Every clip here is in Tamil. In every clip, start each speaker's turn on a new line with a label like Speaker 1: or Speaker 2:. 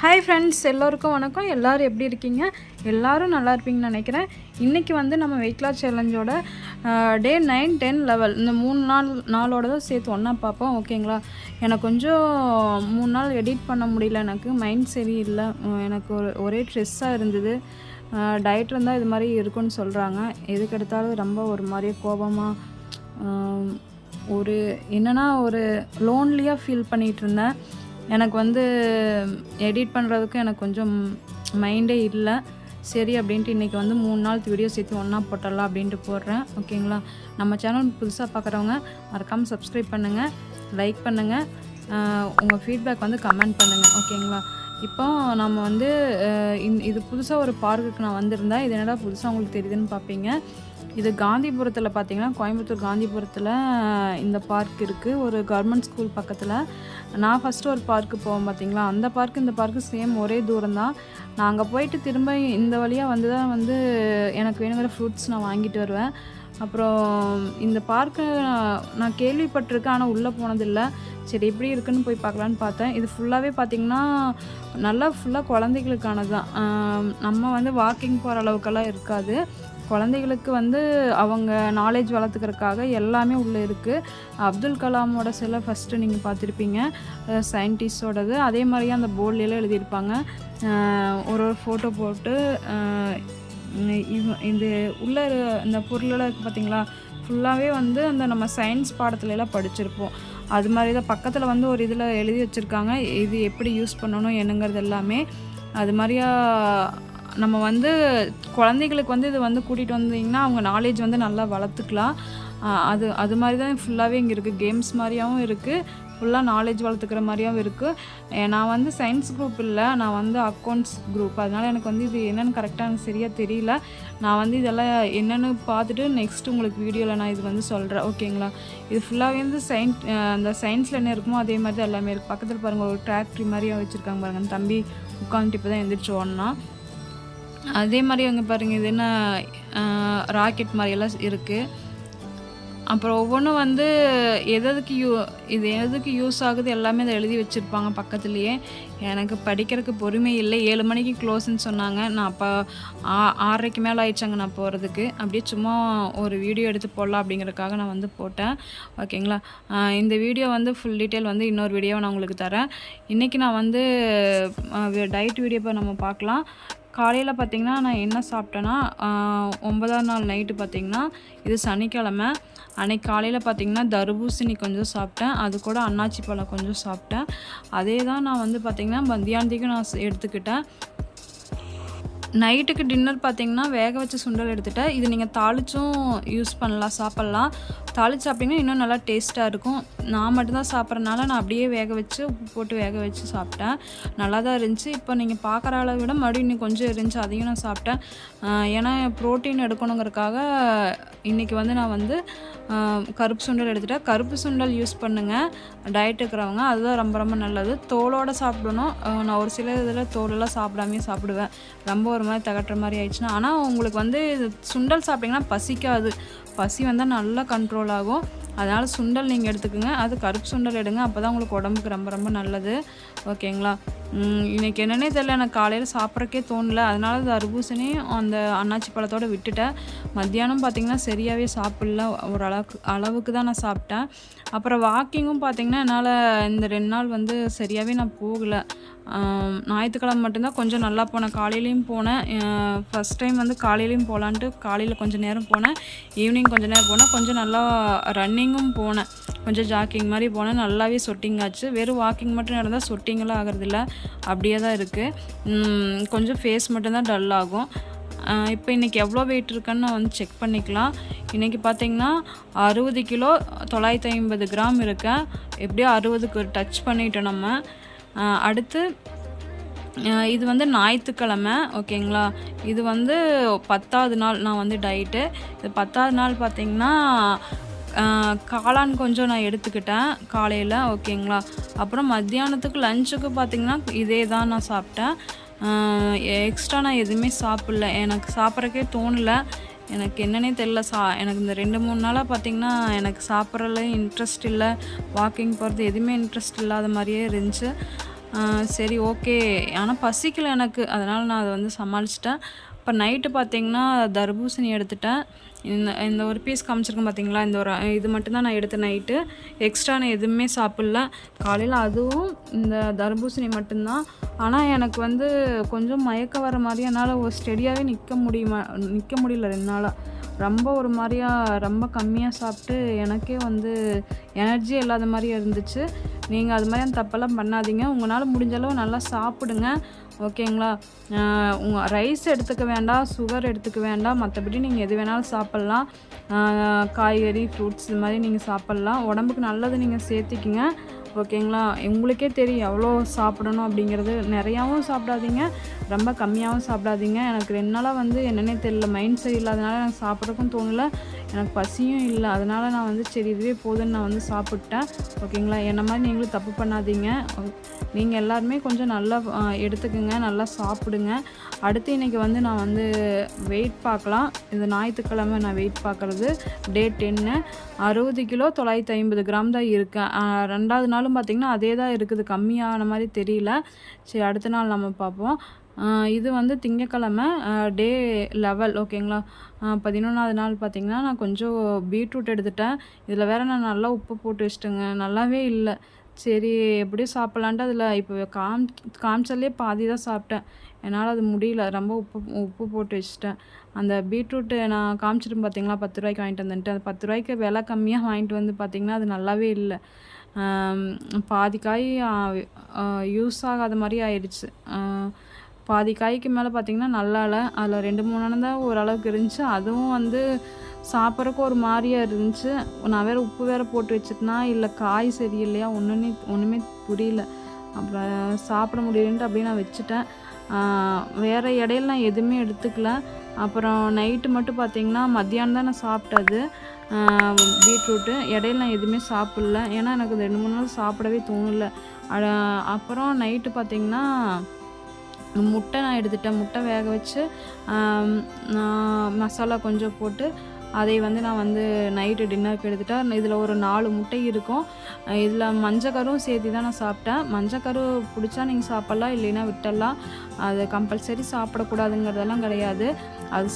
Speaker 1: ஹாய் ஃப்ரெண்ட்ஸ், எல்லோருக்கும் வணக்கம். எல்லோரும் எப்படி இருக்கீங்க? எல்லோரும் நல்லா இருப்பீங்கன்னு நினைக்கிறேன். இன்றைக்கி வந்து நம்ம வெயிட் லாஸ் சேலஞ்சோட டே 9, 10, 11 இந்த 3 நாளோட தான் சேர்த்து ஒன்றா பார்ப்போம். ஓகேங்களா? எனக்கு கொஞ்சம் 3 நாள் எடிட் பண்ண முடியல. எனக்கு மைண்ட் சரியில்லை. எனக்கு ஒரே ஸ்ட்ரெஸ்ஸாக இருந்தது. டயட் இருந்தால் இது மாதிரி இருக்குன்னு சொல்கிறாங்க. எதுக்கு எடுத்தாலும் ரொம்ப ஒரு மாதிரியே கோபமாக ஒரு லோன்லியாக ஃபீல் பண்ணிகிட்டு இருந்தேன். எனக்கு வந்து எடிட் பண்ணுறதுக்கு எனக்கு கொஞ்சம் மைண்டே இல்லை. சரி அப்படின்ட்டு இன்றைக்கி வந்து 3 நாள் வீடியோ சேர்த்து ஒன்றா போட்டுடலாம் அப்படின்ட்டு போடுறேன். ஓகேங்களா? நம்ம சேனல் புதுசாக பார்க்குறவங்க மறக்காமல் சப்ஸ்கிரைப் பண்ணுங்கள், லைக் பண்ணுங்கள், உங்கள் ஃபீட்பேக் வந்து கமெண்ட் பண்ணுங்கள். ஓகேங்களா? இப்போ நம்ம வந்து இது புதுசாக ஒரு பார்க்குக்கு நான் வந்திருந்தேன். இது என்னடா புதுசாக உங்களுக்கு தெரியுதுன்னு பார்ப்பீங்க. இது காந்திபுரத்தில் பார்த்தீங்கன்னா, கோயம்புத்தூர் காந்திபுரத்தில் இந்த பார்க் இருக்குது. ஒரு கவர்மெண்ட் ஸ்கூல் பக்கத்தில். நான் ஃபஸ்ட்டு ஒரு பார்க்கு போவோம் பார்த்தீங்களா, அந்த பார்க்கு இந்த பார்க்கு சேம் ஒரே தூரம் தான். நான் அங்கே போயிட்டு திரும்ப இந்த வழியாக வந்து தான் வந்து எனக்கு வேணுங்கிற ஃப்ரூட்ஸ் நான் வாங்கிட்டு வருவேன். அப்புறம் இந்த பார்க்கு நான் கேள்விப்பட்டிருக்கேன், ஆனால் உள்ளே போனதில்லை. சரி எப்படி இருக்குன்னு போய் பார்க்கலான்னு பார்த்தேன். இது ஃபுல்லாகவே பார்த்திங்கன்னா நல்லா ஃபுல்லாக குழந்தைகளுக்கானது தான். நம்ம வந்து வாக்கிங் போகிற அளவுக்கெல்லாம் இருக்காது. குழந்தைகளுக்கு வந்து அவங்க நாலேஜ் வளர்த்துக்கிறதுக்காக எல்லாமே உள்ளே இருக்குது. அப்துல் கலாமோட சிலை ஃபஸ்ட்டு நீங்கள் பார்த்துருப்பீங்க, சயின்டிஸ்டோடது. அதே மாதிரியே அந்த போர்ட்லாம் எழுதியிருப்பாங்க. ஒரு ஃபோட்டோ போட்டு இது உள்ள இந்த பொருளெல்லாம் இருக்குது பார்த்தீங்களா, ஃபுல்லாகவே வந்து அந்த நம்ம சயின்ஸ் பாடத்துலலாம் படிச்சிருப்போம். அது மாதிரி தான் பக்கத்தில் வந்து ஒரு இதில் எழுதி வச்சுருக்காங்க, இது எப்படி யூஸ் பண்ணணும் என்னங்கிறது எல்லாமே. அது மாதிரியா நம்ம வந்து குழந்தைகளுக்கு வந்து இது வந்து கூட்டிகிட்டு வந்தீங்கன்னா அவங்க நாலேஜ் வந்து நல்லா வளர்த்துக்கலாம். அது மாதிரி தான் ஃபுல்லாகவே இங்கே இருக்குது. கேம்ஸ் மாதிரியாகவும் இருக்குது, ஃபுல்லாக நாலேஜ் வளர்த்துக்கிற மாதிரியாகவும் இருக்குது. நான் வந்து சயின்ஸ் குரூப் இல்லை, நான் வந்து அக்கௌண்ட்ஸ் குரூப். அதனால் எனக்கு வந்து இது என்னென்னு கரெக்டாக எனக்கு சரியாக தெரியல. நான் வந்து இதெல்லாம் என்னென்னு பார்த்துட்டு நெக்ஸ்ட்டு உங்களுக்கு வீடியோவில் நான் இது வந்து சொல்கிறேன். ஓகேங்களா? இது ஃபுல்லாகவே வந்து அந்த சயின்ஸில் என்ன இருக்குமோ அதே மாதிரி தான் எல்லாமே இருக்குது. பக்கத்தில் பாருங்கள், ஒரு டிராக்டரி மாதிரியாக வச்சுருக்காங்க பாருங்கள். அந்த தம்பி உட்காந்துட்டு இப்போ தான் எழுந்திரிச்சு ஓடனா. அதே மாதிரி அங்கே பாருங்கள், இது என்ன ராக்கெட் மாதிரியெல்லாம் இருக்குது. அப்புறம் ஒவ்வொன்றும் வந்து எதுக்கு யூஸ் ஆகுது எல்லாமே அதை எழுதி வச்சுருப்பாங்க பக்கத்துலேயே. எனக்கு படிக்கிறதுக்கு பொறுமை இல்லை. 7 மணிக்கு க்ளோஸ்ன்னு சொன்னாங்க. நான் அப்போ 6:30க்கு மேலே ஆயிடுச்சாங்க நான் போகிறதுக்கு. அப்படியே சும்மா ஒரு வீடியோ எடுத்து போடலாம் அப்படிங்கிறதுக்காக நான் வந்து போட்டேன். ஓகேங்களா? இந்த வீடியோ வந்து ஃபுல் டீட்டெயில் வந்து இன்னொரு வீடியோவை நான் உங்களுக்கு தரேன். இன்றைக்கி நான் வந்து டயட் வீடியோ இப்போ நம்ம பார்க்கலாம். காலையில் பார்த்திங்கன்னா நான் என்ன சாப்பிட்டேன்னா, 9ஆம் நாள் நைட்டு பார்த்திங்கன்னா, இது சனிக்கிழமை. அன்றைக்கி காலையில் பார்த்திங்கன்னா தர்பூசணி கொஞ்சம் சாப்பிட்டேன், அது கூட அன்னாச்சி பழம் கொஞ்சம் சாப்பிட்டேன். அதே தான் நான் வந்து பார்த்திங்கன்னா மத்தியானத்துக்கும் நான் எடுத்துக்கிட்டேன். நைட்டுக்கு டின்னர் பார்த்திங்கன்னா வேக வச்ச சுண்டல் எடுத்துகிட்டேன். இது நீங்கள் தாளிச்சும் யூஸ் பண்ணலாம், சாப்பிட்லாம். தாளிச்சு சாப்பிட்டிங்கன்னா இன்னும் நல்லா டேஸ்ட்டாக இருக்கும். நான் மட்டும்தான் சாப்பிட்றதுனால நான் அப்படியே வேக வச்சு உப்பு போட்டு வேக வச்சு சாப்பிட்டேன். நல்லா தான் இருந்துச்சு. இப்போ நீங்கள் பார்க்குற அளவை விட மறுபடியும் இன்னும் கொஞ்சம் இருந்துச்சு, அதையும் நான் சாப்பிட்டேன். ஏன்னா ப்ரோட்டீன் எடுக்கணுங்கிறதுக்காக இன்றைக்கி வந்து நான் வந்து கருப்பு சுண்டல் எடுத்துகிட்டேன். கருப்பு சுண்டல் யூஸ் பண்ணுங்கள் டயட் இருக்கிறவங்க, அதுதான் ரொம்ப ரொம்ப நல்லது. தோலோடு சாப்பிடணும். நான் ஒரு சில இதில் தோலெல்லாம் சாப்பிடாமே சாப்பிடுவேன், ரொம்ப ஒரு மாதிரி தகட்டுற மாதிரி ஆயிடுச்சுன்னா. ஆனால் உங்களுக்கு வந்து சுண்டல் சாப்பிட்டிங்கன்னா பசிக்காது. பசி வந்தால் நல்லா கண்ட்ரோல் ஆகும். அதனால் சுண்டல் நீங்கள் எடுத்துக்கோங்க. அது கருப்பு சுண்டல் எடுங்க, அப்போ தான் உங்களுக்கு உடம்புக்கு ரொம்ப ரொம்ப நல்லது. ஓகேங்களா? இன்றைக்கி என்னென்னே தெரியல, எனக்கு காலையில் சாப்பிட்றக்கே தோணலை. அதனால தர்பூசணியும் அந்த அன்னாச்சி பழத்தோடு விட்டுட்டேன். மத்தியானம் பார்த்திங்கன்னா சரியாகவே சாப்பிடல, ஒரு அளவுக்கு தான் நான் சாப்பிட்டேன். அப்புறம் வாக்கிங்கும் பார்த்திங்கன்னா என்னால் இந்த 2 நாள் வந்து சரியாகவே நான் போகலை. ஞாயிற்றுக்கிழமை மட்டும்தான் கொஞ்சம் நல்லா போனேன். காலையிலையும் போனேன். ஃபஸ்ட் டைம் வந்து காலையிலையும் போகலான்ட்டு காலையில் கொஞ்சம் நேரம் போனேன், ஈவினிங் கொஞ்சம் நேரம் போனேன். கொஞ்சம் நல்லா ரன்னிங்கும் போனேன், கொஞ்சம் ஜாக்கிங் மாதிரி போனேன். நல்லாவே சொட்டிங் ஆச்சு. வெறும் வாக்கிங் மட்டும் நடந்தால் சொட்டிங்கெல்லாம் ஆகிறதில்ல, அப்படியே தான் இருக்குது. கொஞ்சம் ஃபேஸ் மட்டும்தான் டல் ஆகும். இப்போ இன்றைக்கி எவ்வளோ வெயிட் இருக்குன்னு நான் வந்து செக் பண்ணிக்கலாம். இன்றைக்கி பார்த்திங்கன்னா 60 கிலோ 950 கிராம் இருக்கேன். எப்படியோ 60க்கு டச் பண்ணிட்டோம் நம்ம. அடுத்து இது வந்து ஞாயிற்றுக்கிழமை. ஓகேங்களா? இது வந்து 10ஆவது நாள் நான் வந்து டயட்டு. இது 10ஆவது நாள் பார்த்திங்கன்னா காளான் கொஞ்சம் நான் எடுத்துக்கிட்டேன் காலையில். ஓகேங்களா? அப்புறம் மத்தியானத்துக்கு லஞ்சுக்கு பார்த்திங்கன்னா இதே தான் நான் சாப்பிட்டேன். எக்ஸ்ட்ரா நான் எதுவுமே சாப்பிடல. எனக்கு சாப்பிட்றக்கே தோணலை. எனக்கு என்னன்னே தெரில. எனக்கு இந்த 2-3 நாளாக பார்த்திங்கன்னா எனக்கு சாப்பிட்றதுல இன்ட்ரெஸ்ட் இல்லை, வாக்கிங் போகிறது எதுவுமே இன்ட்ரெஸ்ட் இல்லாத மாதிரியே இருந்துச்சு. சரி ஓகே. ஆனா பசிக்கல எனக்கு. அதனால நான் அத வந்து சமாளிச்சுட்டேன். இப்ப நைட்டு பார்த்தீங்கன்னா, தர்பூசணி எடுத்துட்டேன். இந்த இந்த ஒரு பீஸ் காமிச்சிருக்கேன் பார்த்தீங்களா? இந்த ஒரு இது மட்டும் தான் நான் எடுத்தேன் நைட்டு. எக்ஸ்ட்ரா நான் எதுவுமே சாப்பிடல. காலையில அதுவும் இந்த தர்பூசணி மட்டும்தான். ஆனா எனக்கு வந்து கொஞ்சம் மயக்கம் வர மாரி என்னால ஸ்டெடியாவே நிக்க முடியல 2 நாளா. ரொம்ப ஒரு மாரியா ரொம்ப கம்மியா சாப்பிட்டு எனக்கே வந்து எனர்ஜியே இல்லாத மாரியே இருந்துச்சு. நீங்க அது மாரியான தப்பெல்லாம் பண்ணாதீங்க. உங்கனால முடிஞ்ச அளவு நல்லா சாப்பிடுங்க. ஓகேங்களா? உங்க ரைஸ் எடுத்துக்க வேண்டாம், சுகர் எடுத்துக்க வேண்டாம். மத்தபடி நீங்க எது வேணாலும் சாப்பிட்லாம். அ காய்கறி, ஃப்ரூட்ஸ் இது மாரி நீங்க சாப்பிட்லாம். உடம்புக்கு நல்லது நீங்க சேர்த்திக்கிங்க. ஓகேங்களா? உங்களுக்கே தெரியும் எவ்வளோ சாப்பிடணும் அப்படிங்கிறது. நெறையாவும் சாப்பிடாதீங்க, ரொம்ப கம்மியாவும் சாப்பிடாதீங்க. எனக்கு 2 நாளா வந்து என்னன்னே தெரியல. மைண்ட் சரியில்லாதனால எனக்கு சாப்பிட்றதுக்கும் தோணல. எனக்கு பசியும் இல்ல. அதனால நான் வந்து சரி இதுவே போதுன்னு நான் வந்து சாப்பிட்டேன். ஓகேங்களா? என்ன மாரி நீங்களும் தப்பு பண்ணாதீங்க. நீங்க எல்லாருமே கொஞ்சம் நல்லா எடுத்துக்கங்க. நல்லா சாப்பிடுங்க. அடுத்து இன்னைக்கு வந்து நான் வந்து வெயிட் பார்க்கலாம். இது ஞாயித்துக்கிழமை நான் வெயிட் பார்க்குறது. டே 10 60 கிலோ 950 கிராம் தான் இருக்கேன். 2வது நாளும் பார்த்தீங்கன்னா, அதே தான் இருக்குது. கம்மியான மாரி தெரியல. சரி அடுத்த நாள் நம்ம பார்ப்போம். இது வந்து திங்கட்கிழமை டே 11 ஓகேங்களா? 11வது நாள் பார்த்தீங்கன்னா, நான் கொஞ்சம் பீட்ரூட் எடுத்துட்டேன். இதில வேற நான் நல்லா உப்பு போட்டு வச்சுட்டேங்க. நல்லாவே இல்ல. சரி எப்படியும் சாப்பிட்லான்ட்டு அதில இப்போ காமிச்சதுலேயே பாதி தான் சாப்பிட்டேன். என்னால அது முடியல. ரொம்ப உப்பு உப்பு போட்டு வச்சுட்டேன். அந்த பீட்ரூட்டு நான் காமிச்சிருப்பேன் பார்த்தீங்களா? ரூ. 10க்கு வாங்கிட்டு வந்தேன்ட்டு. அந்த ரூ. 10க்கு விலை கம்மியா வாங்கிட்டு வந்து பார்த்தீங்கன்னா, அது நல்லாவே இல்ல. பாதி காய் யூஸ் ஆகாத மாரி ஆயிடுச்சு. பாதி காய்க்கு மேலே பார்த்தீங்கன்னா நல்லா இல்ல. அதில் 2, 3 தான் ஓரளவுக்கு இருந்துச்சு. அதுவும் வந்து சாப்பிட்றக்கு ஒரு மாரியா இருந்துச்சு. நான் வேற உப்பு வேற போட்டு வச்சுட்டேனா, இல்ல காய் சரியில்லையா ஒண்ணுமே புரியல. அப்புறம் சாப்பிட முடியலன்ட்டு அப்படியே நான் வச்சுட்டேன். வேற இடையில நான் எதுவுமே எடுத்துக்கல. அப்புறம் நைட்டு மட்டும் பார்த்தீங்கன்னா, மத்தியானம் தான் நான் சாப்பிட்டது. பீட்ரூட்டு. இடையில நான் எதுவுமே சாப்பிடல. ஏன்னா எனக்கு 2, 3 நாள் சாப்பிடவே தோணல. அட அப்புறம் நைட்டு பார்த்தீங்கன்னா, முட்டை நான் எடுத்துட்டேன். முட்டை வேக வச்சு நான் மசாலா கொஞ்சம் போட்டு அதை வந்து நான் வந்து நைட்டு டின்னருக்கு எடுத்துட்டேன். இதில் ஒரு 4 முட்டை இருக்கும். இதில் மஞ்சக்கரும் சேர்த்து தான் நான் சாப்பிட்டேன். மஞ்சக்கரு பிடிச்சா நீங்கள் சாப்பிட்லாம், இல்லைன்னா விட்டுடலாம். அது கம்பல்சரி சாப்பிடக்கூடாதுங்கிறதெல்லாம் கிடையாது. அது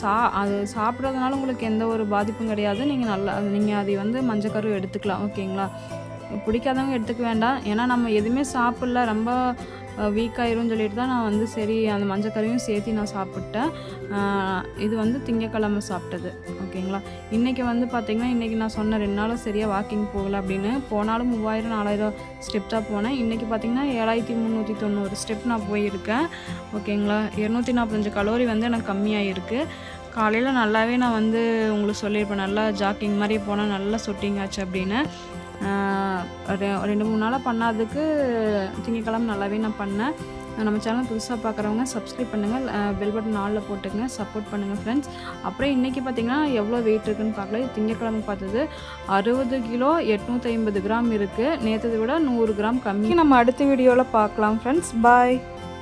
Speaker 1: சாப்பிட்றதுனால உங்களுக்கு எந்த ஒரு பாதிப்பும் கிடையாது. நீங்கள் அதை வந்து மஞ்சக்கரு எடுத்துக்கலாம். ஓகேங்களா? பிடிக்காதவங்க எடுத்துக்க வேண்டாம். ஏன்னா நம்ம எதுவுமே சாப்பிடல, ரொம்ப வீக் ஆயிரும்னு சொல்லிட்டு தான் நான் வந்து சரி அந்த மஞ்சக்கறியும் சேர்த்து நான் சாப்பிட்டேன். இது வந்து திங்கட்கிழமை சாப்பிட்டது. ஓகேங்களா? இன்றைக்கி வந்து பார்த்திங்கன்னா, இன்றைக்கி நான் சொன்ன 2 நாளும் சரியாக வாக்கிங் போகலை அப்படின்னு. போனாலும் 3000 4000 ஸ்டெப் தான் போனேன். இன்றைக்கி பார்த்திங்கன்னா 7390 ஸ்டெப் நான் போயிருக்கேன். ஓகேங்களா? 245 கலோரி வந்து எனக்கு கம்மியாகிருக்கு. காலையில் நல்லாவே நான் வந்து உங்களுக்கு சொல்லியிருப்பேன், நல்லா ஜாக்கிங் மாதிரி போனால் நல்லா சொட்டிங் ஆச்சு அப்படின்னு. 2, 3 நாளாக பண்ணாததுக்கு திங்கட்கிழமை நல்லாவே நான் பண்ணேன். நம்ம சேனல் புதுசாக பார்க்குறவங்க சப்ஸ்கிரைப் பண்ணுங்கள், பெல் பட்டன் ஆலில் போட்டுங்க, சப்போர்ட் பண்ணுங்கள் ஃப்ரெண்ட்ஸ். அப்புறம் இன்றைக்கி பார்த்திங்கன்னா எவ்வளோ வெயிட் இருக்குதுன்னு பார்க்கல. திங்கட்கிழமை பார்த்தது 60 கிலோ 850 கிராம் இருக்குது. நேற்றதை விட 100 கிராம் கம்மி. நம்ம அடுத்த வீடியோவில் பார்க்கலாம் ஃப்ரெண்ட்ஸ். பாய்.